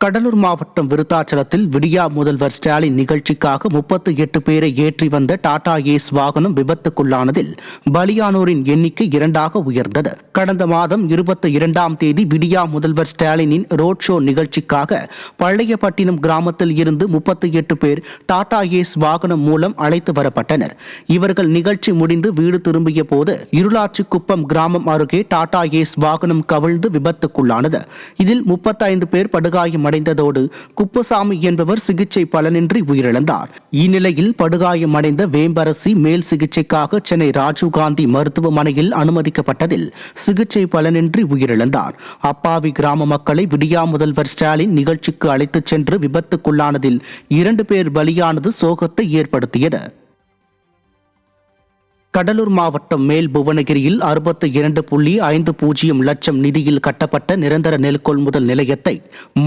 கடலூர் மாவட்டம் விருத்தாச்சலத்தில் விடியா முதல்வர் ஸ்டாலின் நிகழ்ச்சிக்காக 38 பேரை ஏற்றி வந்த டாடா ஏஸ் வாகனம் விபத்துக்குள்ளானதில் பலியானோரின் எண்ணிக்கை 2ஆக உயர்ந்தது. கடந்த மாதம் 22ஆம் தேதி விடியா முதல்வர் ஸ்டாலினின் ரோட் ஷோ நிகழ்ச்சிக்காக பழையப்பட்டினம் கிராமத்தில் இருந்து 38 பேர் டாடா ஏஸ் வாகனம் மூலம் அழைத்து வரப்பட்டனர். இவர்கள் நிகழ்ச்சி முடிந்து வீடு திரும்பிய போது இருளாச்சிக்குப்பம் கிராமம் அருகே டாடா ஏஸ் வாகனம் கவிழ்ந்து விபத்துக்குள்ளானது. இதில் 35 பேர் படுகாயம் அடைந்ததோடு குப்புசாமி என்பவர் சிகிச்சை பலனின்றி உயிரிழந்தார். இந்நிலையில் படுகாயமடைந்த வேம்பரசி மேல் சிகிச்சைக்காக சென்னை ராஜீவ்காந்தி மருத்துவமனையில் அனுமதிக்கப்பட்டதில் சிகிச்சை பலனின்றி உயிரிழந்தார். அப்பாவி கிராம மக்களை விடியா முதல்வர் ஸ்டாலின் நிகழ்ச்சிக்கு அழைத்துச் சென்று விபத்துக்குள்ளானதில் 2 பேர் பலியானது சோகத்தை ஏற்படுத்தியது. கடலூர் மாவட்டம் மேல் புவனகிரியில் 62.50 லட்சம் நிதியில் கட்டப்பட்ட நிரந்தர நெல் கொள்முதல் நிலையத்தை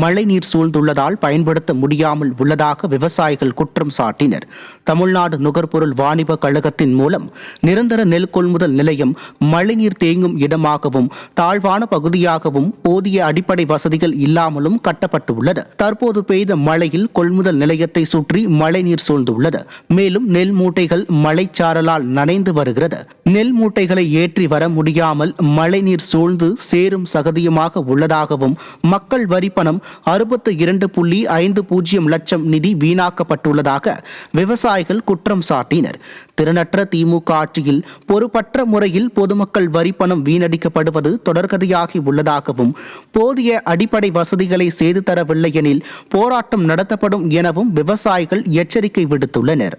மழைநீர் சூழ்ந்துள்ளதால் பயன்படுத்த முடியாமல் உள்ளதாக விவசாயிகள் குற்றம் சாட்டினர். தமிழ்நாடு நுகர்பொருள் வாணிப கழகத்தின் மூலம் நிரந்தர நெல் கொள்முதல் நிலையம் மழைநீர் தேங்கும் இடமாகவும் தாழ்வான பகுதியாகவும் போதிய அடிப்படை வசதிகள் இல்லாமலும் கட்டப்பட்டுள்ளது. தற்போது பெய்த மழையில் கொள்முதல் நிலையத்தை சுற்றி மழைநீர் சூழ்ந்துள்ளது. மேலும் நெல் மூட்டைகள் மழைச்சாரலால் நனைந்து வருகிறது. நெல் மூட்டைகளை ஏற்றி வர முடியாமல் மழைநீர் சூழ்ந்து சேரும் சகதியுமாக உள்ளதாகவும் மக்கள் வரி பணம் 62.50 லட்சம் நிதி வீணாக்கப்பட்டுள்ளதாக விவசாயிகள் குற்றம் சாட்டினர். திறனற்ற திமுக ஆட்சியில் பொறுப்பற்ற முறையில் பொதுமக்கள் வரி பணம் வீணடிக்கப்படுவது தொடர்கதையாகி உள்ளதாகவும் போதிய அடிப்படை வசதிகளை செய்து தரவில்லை எனில் போராட்டம் நடத்தப்படும் எனவும் விவசாயிகள் எச்சரிக்கை விடுத்துள்ளனர்.